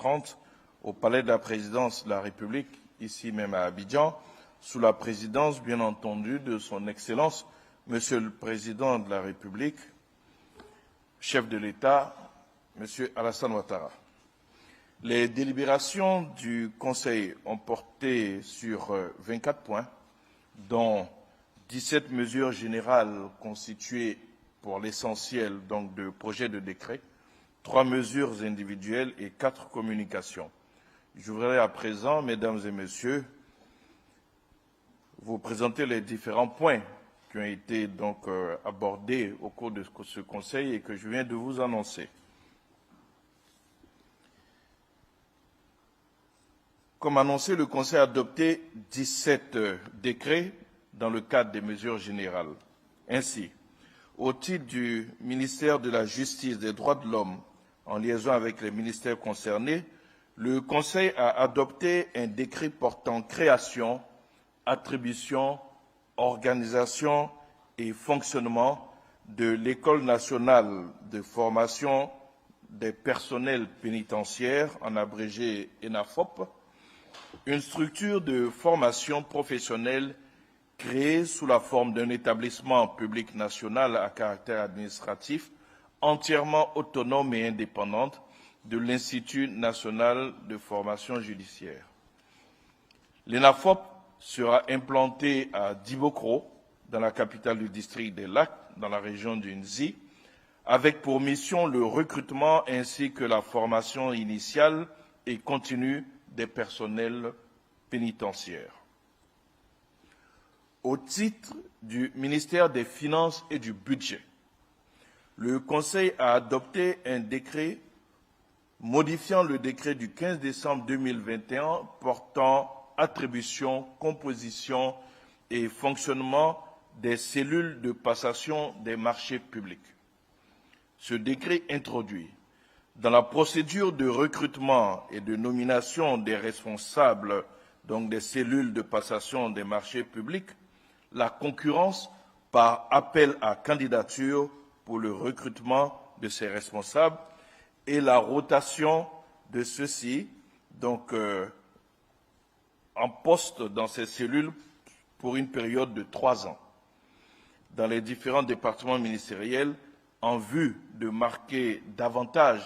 18h30 au Palais de la Présidence de la République, ici même à Abidjan, sous la présidence, bien entendu, de son Excellence, Monsieur le Président de la République, chef de l'État, Monsieur Alassane Ouattara. Les délibérations du Conseil ont porté sur 24 points, dont 17 mesures générales constituées pour l'essentiel donc de projets de décret, 3 mesures individuelles et 4 communications. Je voudrais à présent, Mesdames et Messieurs, vous présenter les différents points qui ont été donc abordés au cours de ce Conseil et que je viens de vous annoncer. Comme annoncé, le Conseil a adopté 17 décrets dans le cadre des mesures générales. Ainsi, au titre du ministère de la Justice et des Droits de l'Homme, en liaison avec les ministères concernés, le Conseil a adopté un décret portant création, attribution, organisation et fonctionnement de l'École nationale de formation des personnels pénitentiaires, en abrégé ENAFOP, une structure de formation professionnelle créée sous la forme d'un établissement public national à caractère administratif entièrement autonome et indépendante de l'Institut national de formation judiciaire. L'ENAFOP sera implanté à Dibokro, dans la capitale du district des Lacs, dans la région du Nzi, avec pour mission le recrutement ainsi que la formation initiale et continue des personnels pénitentiaires. Au titre du ministère des Finances et du Budget, le Conseil a adopté un décret modifiant le décret du 15 décembre 2021 portant attribution, composition et fonctionnement des cellules de passation des marchés publics. Ce décret introduit, dans la procédure de recrutement et de nomination des responsables donc des cellules de passation des marchés publics, la concurrence par appel à candidature pour le recrutement de ces responsables et la rotation de ceux-ci donc en poste dans ces cellules pour une période de 3 ans dans les différents départements ministériels en vue de marquer davantage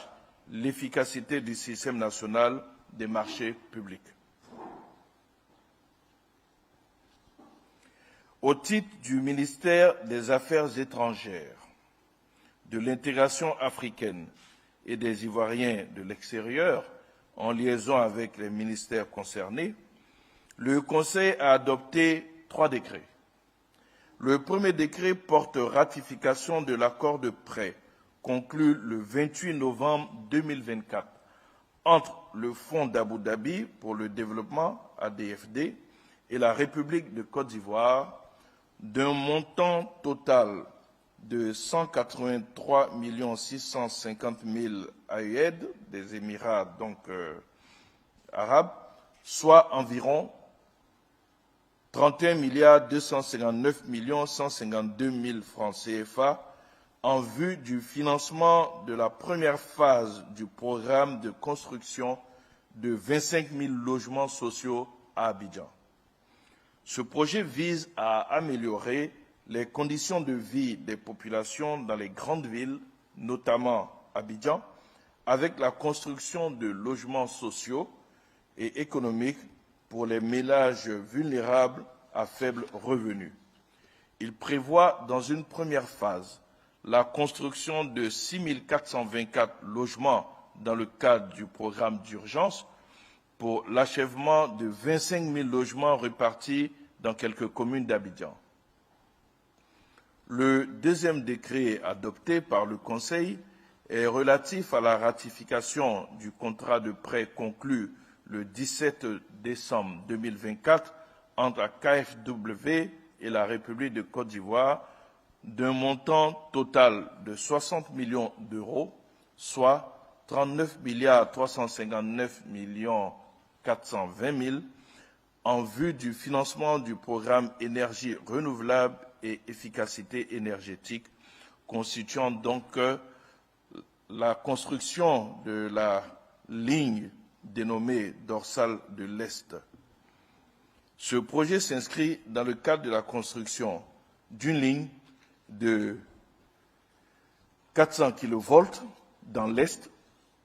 l'efficacité du système national des marchés publics. Au titre du ministère des Affaires étrangères, de l'intégration africaine et des Ivoiriens de l'extérieur, en liaison avec les ministères concernés, le Conseil a adopté 3 décrets. Le premier décret porte ratification de l'accord de prêt conclu le 28 novembre 2024 entre le Fonds d'Abu Dhabi pour le développement, ADFD, et la République de Côte d'Ivoire d'un montant total de 183 650 000 AED des Émirats arabes, soit environ 31 259 152 000 francs CFA en vue du financement de la première phase du programme de construction de 25 000 logements sociaux à Abidjan. Ce projet vise à améliorer les conditions de vie des populations dans les grandes villes, notamment Abidjan, avec la construction de logements sociaux et économiques pour les ménages vulnérables à faible revenu. Il prévoit dans une première phase la construction de 6 424 logements dans le cadre du programme d'urgence pour l'achèvement de 25 000 logements répartis dans quelques communes d'Abidjan. Le deuxième décret adopté par le Conseil est relatif à la ratification du contrat de prêt conclu le 17 décembre 2024 entre la KfW et la République de Côte d'Ivoire d'un montant total de 60 millions d'euros, soit 39 359 420 000, en vue du financement du programme énergie renouvelable et efficacité énergétique, constituant donc la construction de la ligne dénommé dorsale de l'Est. Ce projet s'inscrit dans le cadre de la construction d'une ligne de 400 kV dans l'Est,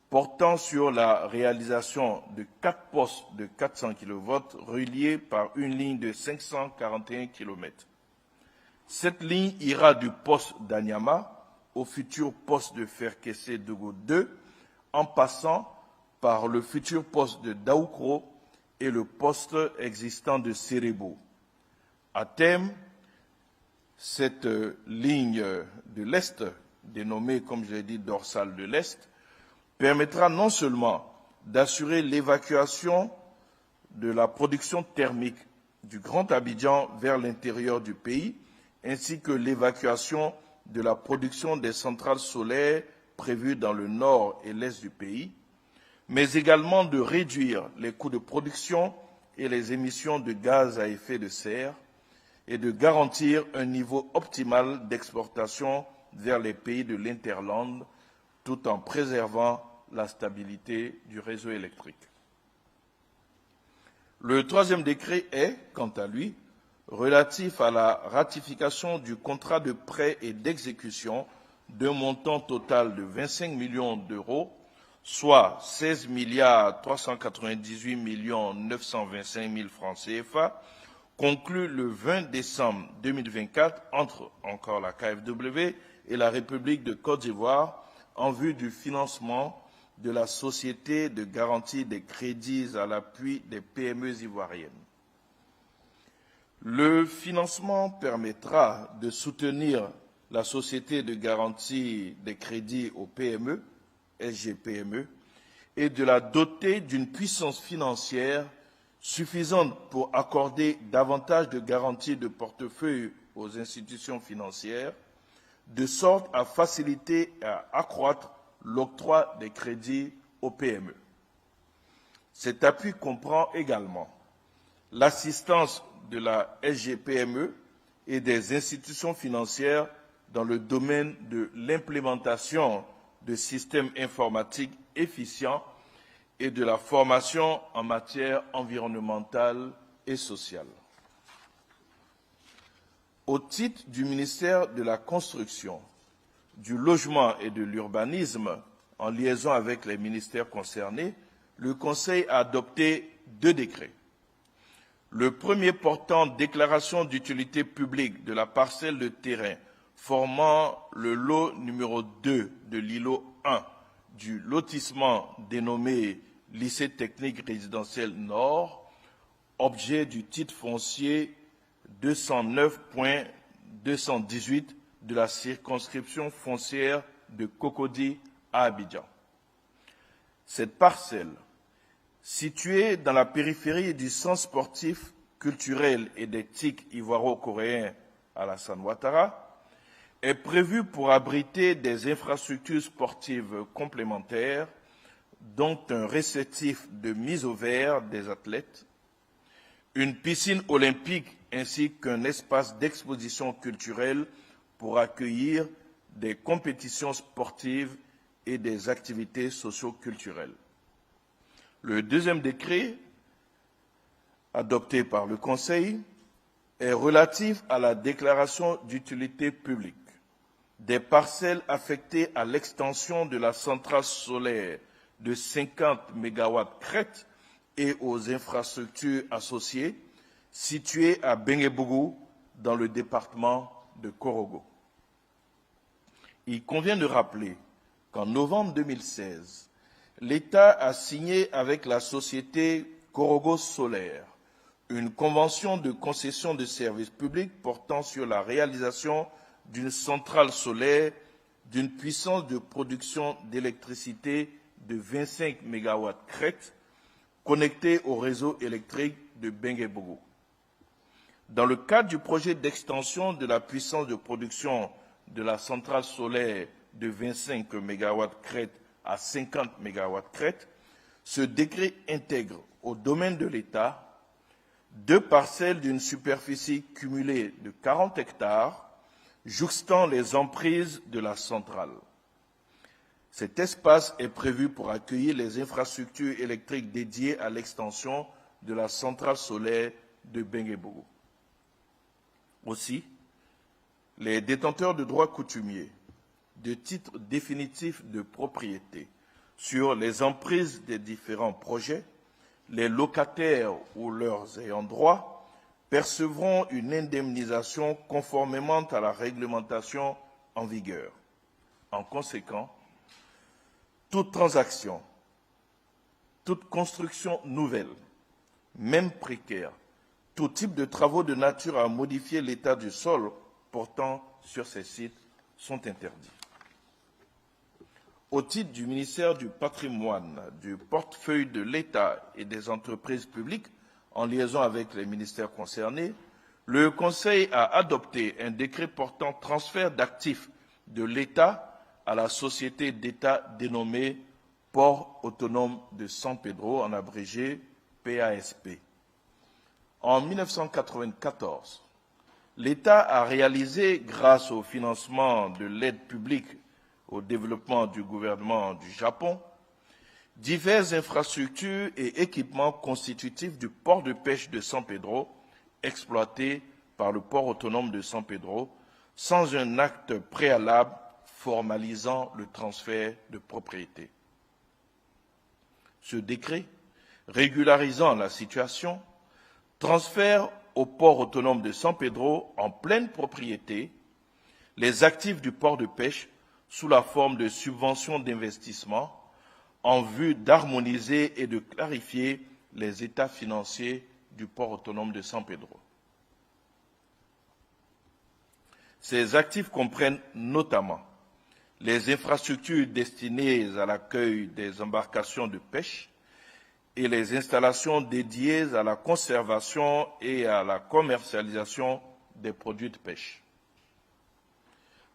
portant sur la réalisation de 4 postes de 400 kV reliés par une ligne de 541 km. Cette ligne ira du poste d'Anyama au futur poste de Ferkessé-Dogo 2, en passant par le futur poste de Daoukro et le poste existant de Serebo. À terme, cette ligne de l'Est, dénommée, comme je l'ai dit, dorsale de l'Est, permettra non seulement d'assurer l'évacuation de la production thermique du Grand Abidjan vers l'intérieur du pays, ainsi que l'évacuation de la production des centrales solaires prévues dans le nord et l'est du pays, mais également de réduire les coûts de production et les émissions de gaz à effet de serre et de garantir un niveau optimal d'exportation vers les pays de l'Interland, tout en préservant la stabilité du réseau électrique. Le troisième décret est, quant à lui, relatif à la ratification du contrat de prêt et d'exécution d'un montant total de 25 millions d'euros, soit 16 398 925 000 francs CFA, conclu le 20 décembre 2024 entre encore la KfW et la République de Côte d'Ivoire en vue du financement de la Société de garantie des crédits à l'appui des PME ivoiriennes. Le financement permettra de soutenir la Société de garantie des crédits aux PME, SGPME, et de la doter d'une puissance financière suffisante pour accorder davantage de garanties de portefeuille aux institutions financières, de sorte à faciliter et à accroître l'octroi des crédits aux PME. Cet appui comprend également l'assistance de la SGPME et des institutions financières dans le domaine de l'implémentation de systèmes informatiques efficients et de la formation en matière environnementale et sociale. Au titre du ministère de la Construction, du Logement et de l'Urbanisme, en liaison avec les ministères concernés, le Conseil a adopté 2 décrets. Le premier portant déclaration d'utilité publique de la parcelle de terrain formant le lot numéro 2 de l'îlot 1 du lotissement dénommé Lycée technique résidentiel Nord, objet du titre foncier 209.218 de la circonscription foncière de Cocody à Abidjan. Cette parcelle, située dans la périphérie du centre sportif, culturel et d'éthique ivoiro-coréen Alassane Ouattara, est prévue pour abriter des infrastructures sportives complémentaires, dont un réceptif de mise au vert des athlètes, une piscine olympique ainsi qu'un espace d'exposition culturelle pour accueillir des compétitions sportives et des activités socio-culturelles. Le deuxième décret, adopté par le Conseil, est relatif à la déclaration d'utilité publique des parcelles affectées à l'extension de la centrale solaire de 50 MW crête et aux infrastructures associées situées à Benguebougou dans le département de Korogo. Il convient de rappeler qu'en novembre 2016, l'État a signé avec la société Korogo Solaire une convention de concession de services publics portant sur la réalisation d'une centrale solaire d'une puissance de production d'électricité de 25 MW crête connectée au réseau électrique de Benguebougou. Dans le cadre du projet d'extension de la puissance de production de la centrale solaire de 25 MW crête à 50 MW crête, ce décret intègre au domaine de l'État 2 parcelles d'une superficie cumulée de 40 hectares, jouxtant les emprises de la centrale. Cet espace est prévu pour accueillir les infrastructures électriques dédiées à l'extension de la centrale solaire de Benguebogo. Aussi, les détenteurs de droits coutumiers, de titres définitifs de propriété sur les emprises des différents projets, les locataires ou leurs ayants droit percevront une indemnisation conformément à la réglementation en vigueur. En conséquence, toute transaction, toute construction nouvelle, même précaire, tout type de travaux de nature à modifier l'état du sol portant sur ces sites sont interdits. Au titre du ministère du Patrimoine, du portefeuille de l'État et des entreprises publiques, en liaison avec les ministères concernés, le Conseil a adopté un décret portant transfert d'actifs de l'État à la société d'État dénommée Port autonome de San Pedro, en abrégé PASP. En 1994, l'État a réalisé, grâce au financement de l'aide publique au développement du gouvernement du Japon, diverses infrastructures et équipements constitutifs du port de pêche de San Pedro, exploité par le port autonome de San Pedro, sans un acte préalable formalisant le transfert de propriété. Ce décret, régularisant la situation, transfère au port autonome de San Pedro en pleine propriété les actifs du port de pêche sous la forme de subventions d'investissement en vue d'harmoniser et de clarifier les états financiers du port autonome de San Pedro. Ces actifs comprennent notamment les infrastructures destinées à l'accueil des embarcations de pêche et les installations dédiées à la conservation et à la commercialisation des produits de pêche.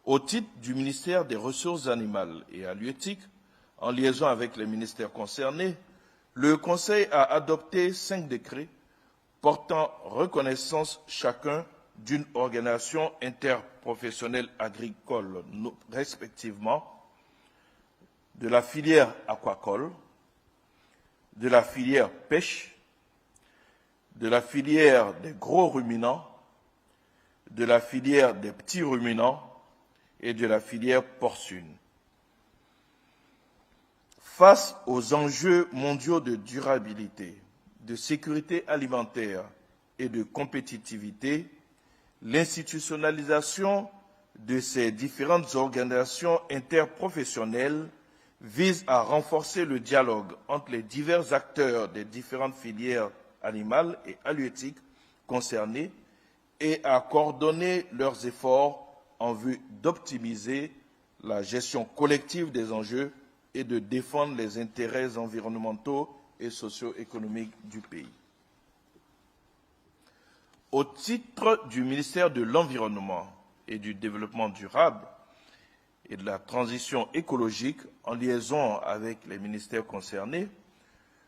Au titre du ministère des Ressources animales et halieutiques, en liaison avec les ministères concernés, le Conseil a adopté 5 décrets portant reconnaissance chacun d'une organisation interprofessionnelle agricole, respectivement de la filière aquacole, de la filière pêche, de la filière des gros ruminants, de la filière des petits ruminants et de la filière porcine. Face aux enjeux mondiaux de durabilité, de sécurité alimentaire et de compétitivité, l'institutionnalisation de ces différentes organisations interprofessionnelles vise à renforcer le dialogue entre les divers acteurs des différentes filières animales et halieutiques concernées et à coordonner leurs efforts en vue d'optimiser la gestion collective des enjeux et de défendre les intérêts environnementaux et socio-économiques du pays. Au titre du ministère de l'Environnement et du Développement durable et de la transition écologique, en liaison avec les ministères concernés,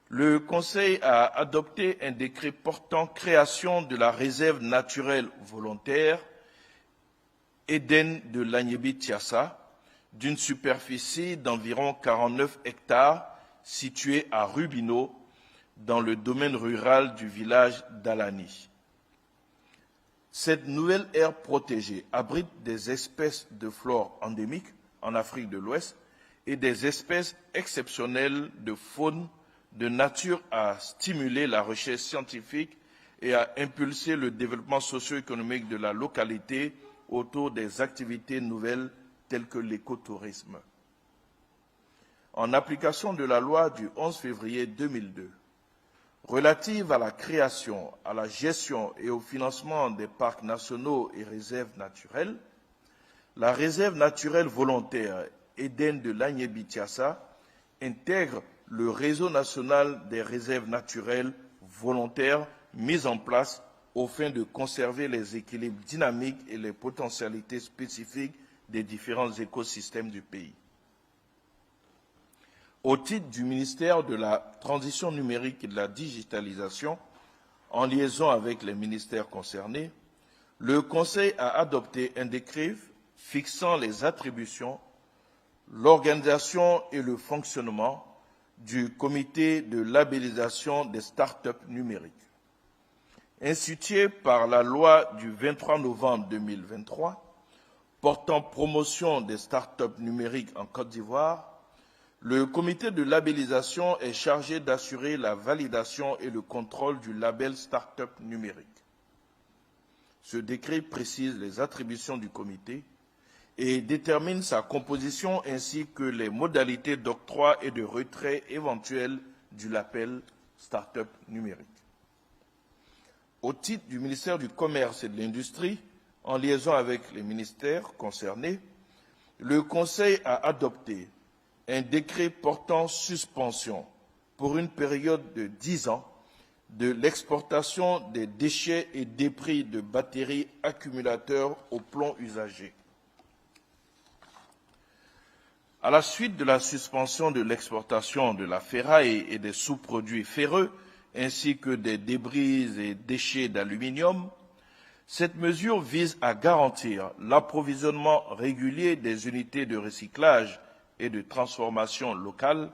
le Conseil a adopté un décret portant création de la réserve naturelle volontaire Eden de l'Agnebi-Tiassa, d'une superficie d'environ 49 hectares située à Rubino, dans le domaine rural du village d'Alani. Cette nouvelle aire protégée abrite des espèces de flore endémiques en Afrique de l'Ouest et des espèces exceptionnelles de faune de nature à stimuler la recherche scientifique et à impulser le développement socio-économique de la localité autour des activités nouvelles telles que l'écotourisme. En application de la loi du 11 février 2002, relative à la création, à la gestion et au financement des parcs nationaux et réserves naturelles, la réserve naturelle volontaire Eden de l'Agnebi-Tiassa intègre le réseau national des réserves naturelles volontaires mis en place aux fins de conserver les équilibres dynamiques et les potentialités spécifiques des différents écosystèmes du pays. Au titre du ministère de la Transition numérique et de la digitalisation, en liaison avec les ministères concernés, le Conseil a adopté un décret fixant les attributions, l'organisation et le fonctionnement du comité de labellisation des startups numériques. Institué par la loi du 23 novembre 2023 portant promotion des startups numériques en Côte d'Ivoire, le comité de labellisation est chargé d'assurer la validation et le contrôle du label startup numérique. Ce décret précise les attributions du comité et détermine sa composition ainsi que les modalités d'octroi et de retrait éventuels du label startup numérique. Au titre du ministère du Commerce et de l'Industrie, en liaison avec les ministères concernés, le Conseil a adopté un décret portant suspension pour une période de 10 ans de l'exportation des déchets et débris de batteries accumulateurs au plomb usagé. À la suite de la suspension de l'exportation de la ferraille et des sous-produits ferreux, ainsi que des débris et déchets d'aluminium, cette mesure vise à garantir l'approvisionnement régulier des unités de recyclage et de transformation locale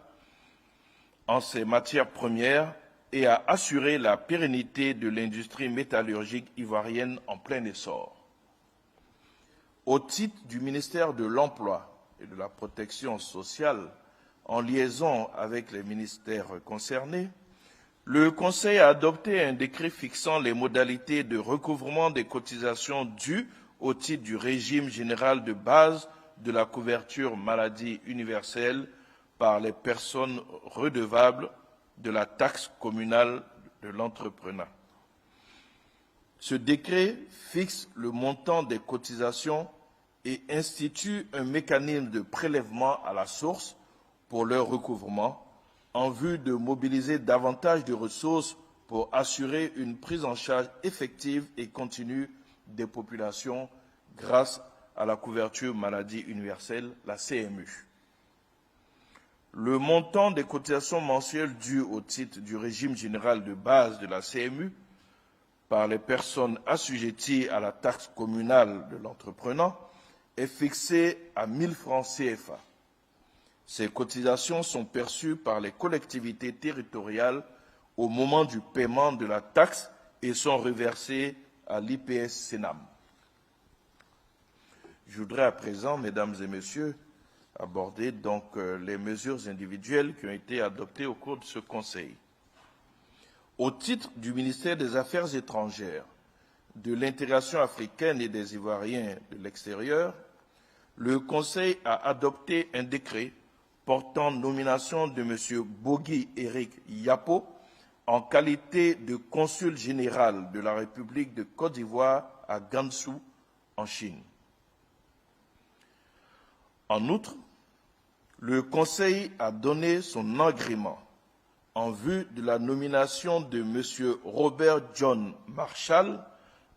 en ces matières premières et à assurer la pérennité de l'industrie métallurgique ivoirienne en plein essor. Au titre du ministère de l'Emploi et de la Protection sociale, en liaison avec les ministères concernés, le Conseil a adopté un décret fixant les modalités de recouvrement des cotisations dues au titre du régime général de base de la couverture maladie universelle par les personnes redevables de la taxe communale de l'entrepreneuriat. Ce décret fixe le montant des cotisations et institue un mécanisme de prélèvement à la source pour leur recouvrement en vue de mobiliser davantage de ressources pour assurer une prise en charge effective et continue des populations grâce à la couverture maladie universelle, la CMU. Le montant des cotisations mensuelles dues au titre du régime général de base de la CMU par les personnes assujetties à la taxe communale de l'entrepreneur est fixé à 1 000 francs CFA. Ces cotisations sont perçues par les collectivités territoriales au moment du paiement de la taxe et sont reversées à l'IPS-SENAM. Je voudrais à présent, mesdames et messieurs, aborder donc les mesures individuelles qui ont été adoptées au cours de ce Conseil. Au titre du ministère des Affaires étrangères, de l'intégration africaine et des Ivoiriens de l'extérieur, le Conseil a adopté un décret portant nomination de M. Bogi Eric Yapo en qualité de consul général de la République de Côte d'Ivoire à Gansu, en Chine. En outre, le Conseil a donné son agrément en vue de la nomination de M. Robert John Marshall,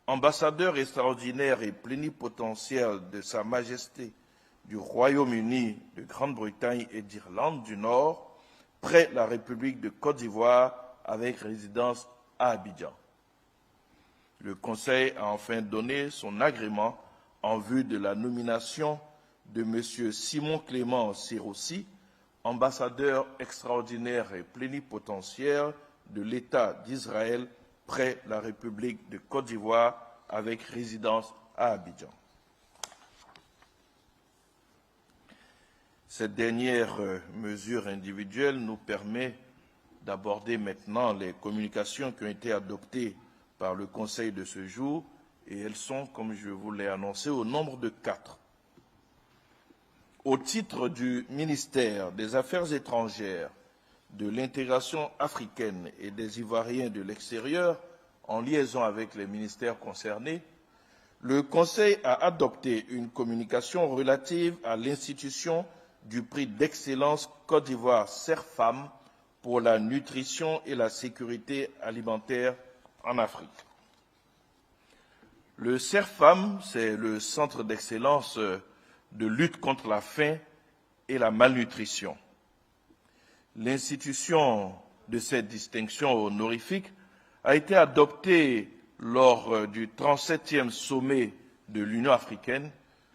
ambassadeur extraordinaire et plénipotentiaire de Sa Majesté du Royaume-Uni, de Grande-Bretagne et d'Irlande du Nord, près la République de Côte d'Ivoire, avec résidence à Abidjan. Le Conseil a enfin donné son agrément en vue de la nomination de M. Simon Clément Serossi, ambassadeur extraordinaire et plénipotentiaire de l'État d'Israël près la République de Côte d'Ivoire, avec résidence à Abidjan. Cette dernière mesure individuelle nous permet d'aborder maintenant les communications qui ont été adoptées par le Conseil de ce jour, et elles sont, comme je vous l'ai annoncé, au nombre de 4. Au titre du ministère des Affaires étrangères, de l'intégration africaine et des Ivoiriens de l'extérieur, en liaison avec les ministères concernés, le Conseil a adopté une communication relative à l'institution du prix d'excellence Côte d'Ivoire CERFAM pour la nutrition et la sécurité alimentaire en Afrique. Le CERFAM, c'est le Centre d'excellence de lutte contre la faim et la malnutrition. L'institution de cette distinction honorifique a été adoptée lors du 37e sommet de l'Union africaine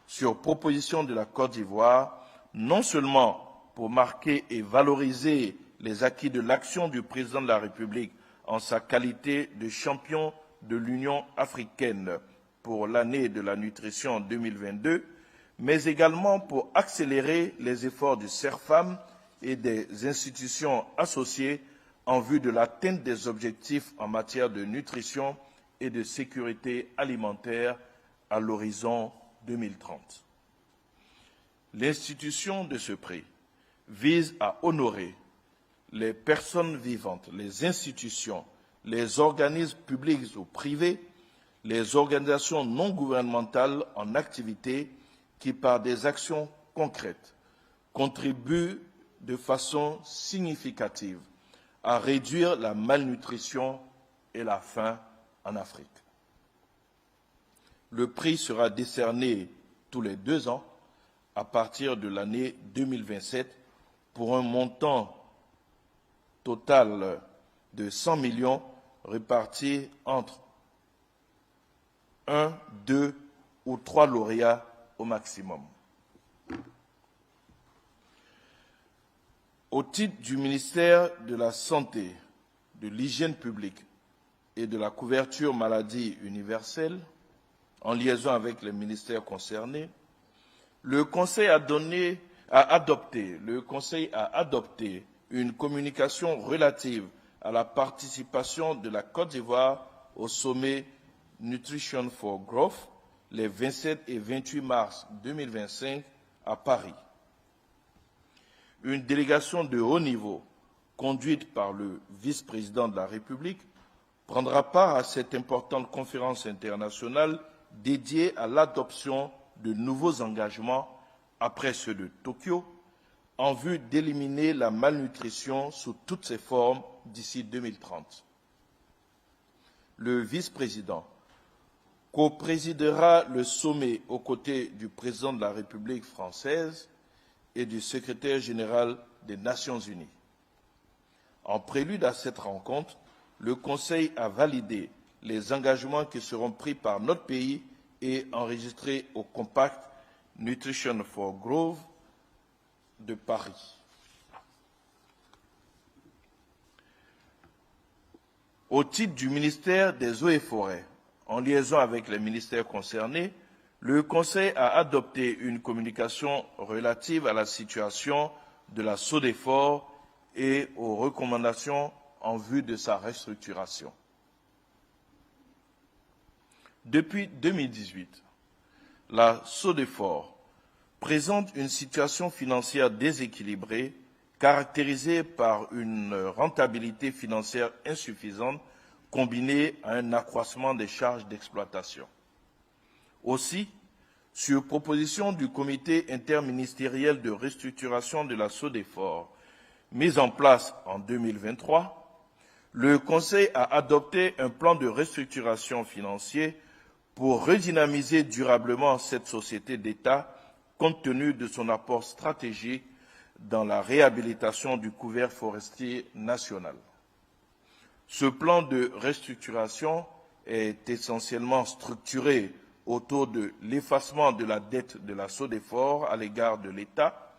sur proposition de la Côte d'Ivoire, non seulement pour marquer et valoriser les acquis de l'action du président de la République en sa qualité de champion de l'Union africaine pour l'année de la nutrition 2022, mais également pour accélérer les efforts du CERFAM et des institutions associées en vue de l'atteinte des objectifs en matière de nutrition et de sécurité alimentaire à l'horizon 2030. L'institution de ce prix vise à honorer les personnes vivantes, les institutions, les organismes publics ou privés, les organisations non gouvernementales en activité qui, par des actions concrètes, contribuent de façon significative à réduire la malnutrition et la faim en Afrique. Le prix sera décerné tous les 2 ans à partir de l'année 2027 pour un montant total de 100 millions répartis entre 1, 2 ou 3 lauréats au maximum. Au titre du ministère de la Santé, de l'Hygiène publique et de la couverture maladie universelle, en liaison avec les ministères concernés, le Conseil a adopté une communication relative à la participation de la Côte d'Ivoire au sommet Nutrition for Growth les 27 et 28 mars 2025 à Paris. Une délégation de haut niveau, conduite par le vice-président de la République, prendra part à cette importante conférence internationale dédiée à l'adoption de nouveaux engagements après ceux de Tokyo, en vue d'éliminer la malnutrition sous toutes ses formes d'ici 2030. Le vice-président co-présidera le sommet aux côtés du président de la République française et du secrétaire général des Nations unies. En prélude à cette rencontre, le Conseil a validé les engagements qui seront pris par notre pays et enregistrés au Compact Nutrition for Growth de Paris. Au titre du ministère des Eaux et Forêts, en liaison avec les ministères concernés, le Conseil a adopté une communication relative à la situation de la SODEFOR et aux recommandations en vue de sa restructuration. Depuis 2018, la SODEFOR présente une situation financière déséquilibrée, caractérisée par une rentabilité financière insuffisante combinée à un accroissement des charges d'exploitation. Aussi, sur proposition du comité interministériel de restructuration de la SODEFOR, mis en place en 2023, le Conseil a adopté un plan de restructuration financier pour redynamiser durablement cette société d'État compte tenu de son apport stratégique dans la réhabilitation du couvert forestier national. Ce plan de restructuration est essentiellement structuré autour de l'effacement de la dette de la SODEFOR à l'égard de l'État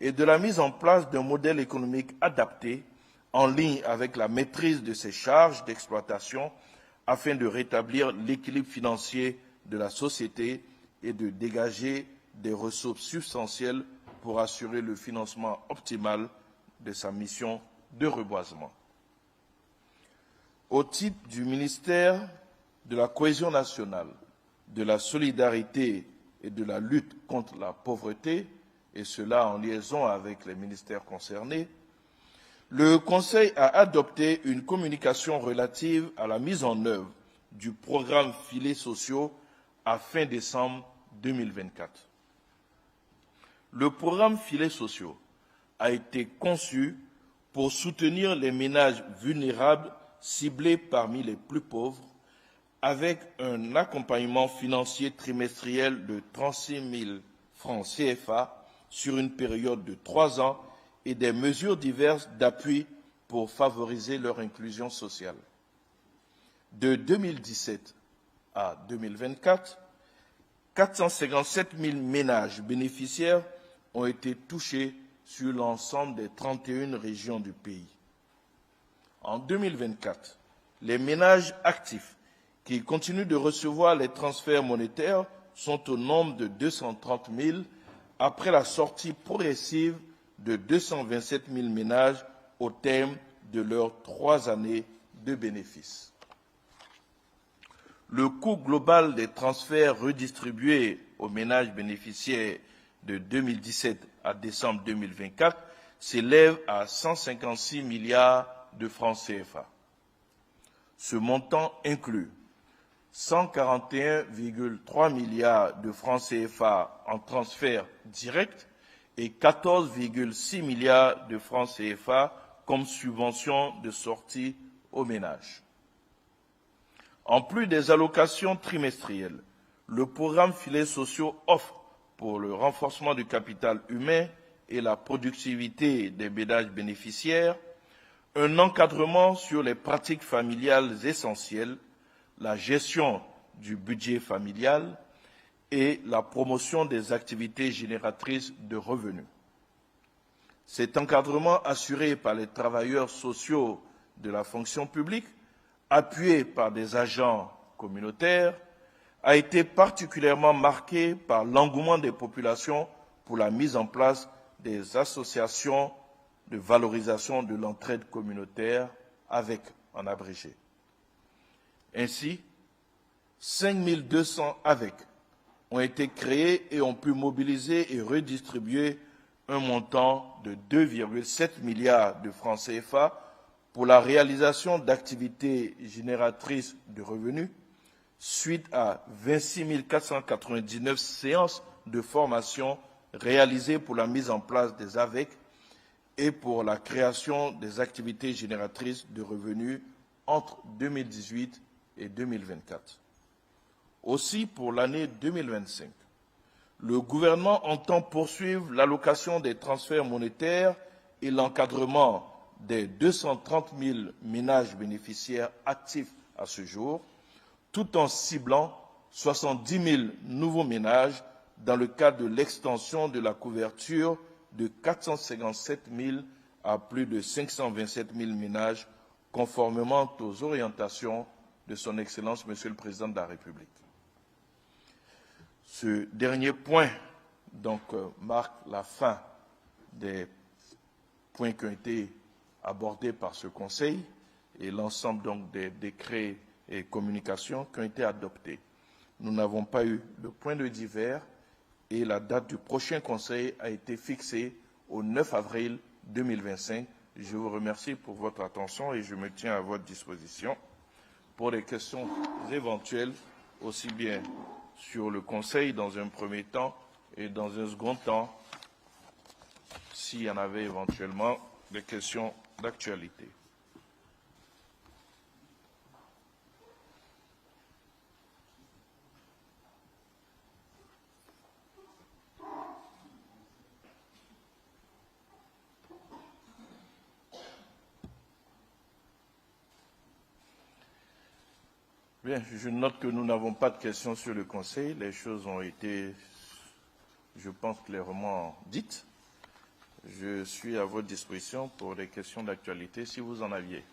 et de la mise en place d'un modèle économique adapté en ligne avec la maîtrise de ses charges d'exploitation afin de rétablir l'équilibre financier de la société et de dégager des ressources substantielles pour assurer le financement optimal de sa mission de reboisement. Au titre du ministère de la Cohésion nationale, de la solidarité et de la lutte contre la pauvreté, et cela en liaison avec les ministères concernés, le Conseil a adopté une communication relative à la mise en œuvre du programme Filets sociaux à fin décembre 2024. Le programme Filets sociaux a été conçu pour soutenir les ménages vulnérables ciblés parmi les plus pauvres, avec un accompagnement financier trimestriel de 36 000 francs CFA sur une période de 3 ans et des mesures diverses d'appui pour favoriser leur inclusion sociale. De 2017 à 2024, 457 000 ménages bénéficiaires ont été touchés sur l'ensemble des 31 régions du pays. En 2024, les ménages actifs qui continuent de recevoir les transferts monétaires sont au nombre de 230 000 après la sortie progressive de 227 000 ménages au terme de leurs 3 années de bénéfices. Le coût global des transferts redistribués aux ménages bénéficiaires de 2017 à décembre 2024 s'élève à 156 milliards de francs CFA. Ce montant inclut 141,3 milliards de francs CFA en transferts directs et 14,6 milliards de francs CFA comme subvention de sortie aux ménages. En plus des allocations trimestrielles, le programme Filets sociaux offre, pour le renforcement du capital humain et la productivité des ménages bénéficiaires, un encadrement sur les pratiques familiales essentielles, la gestion du budget familial et la promotion des activités génératrices de revenus. Cet encadrement assuré par les travailleurs sociaux de la fonction publique, appuyé par des agents communautaires, a été particulièrement marqué par l'engouement des populations pour la mise en place des associations de valorisation de l'entraide communautaire avec, en abrégé. Ainsi, 5200 AVEC ont été créés et ont pu mobiliser et redistribuer un montant de 2,7 milliards de francs CFA pour la réalisation d'activités génératrices de revenus, suite à 26 499 séances de formation réalisées pour la mise en place des AVEC et pour la création des activités génératrices de revenus entre 2018 et 2024. Aussi, pour l'année 2025, le gouvernement entend poursuivre l'allocation des transferts monétaires et l'encadrement des 230 000 ménages bénéficiaires actifs à ce jour, tout en ciblant 70 000 nouveaux ménages dans le cadre de l'extension de la couverture de 457 000 à plus de 527 000 ménages, conformément aux orientations de son Excellence, Monsieur le Président de la République. Ce dernier point donc marque la fin des points qui ont été abordés par ce Conseil et l'ensemble donc des décrets et communications qui ont été adoptés. Nous n'avons pas eu de point de divers et la date du prochain Conseil a été fixée au 9 avril 2025. Je vous remercie pour votre attention et je me tiens à votre disposition pour les questions éventuelles, aussi bien sur le Conseil dans un premier temps et dans un second temps, s'il y en avait éventuellement des questions d'actualité. Bien, je note que nous n'avons pas de questions sur le Conseil. Les choses ont été, je pense, clairement dites. Je suis à votre disposition pour les questions d'actualité si vous en aviez.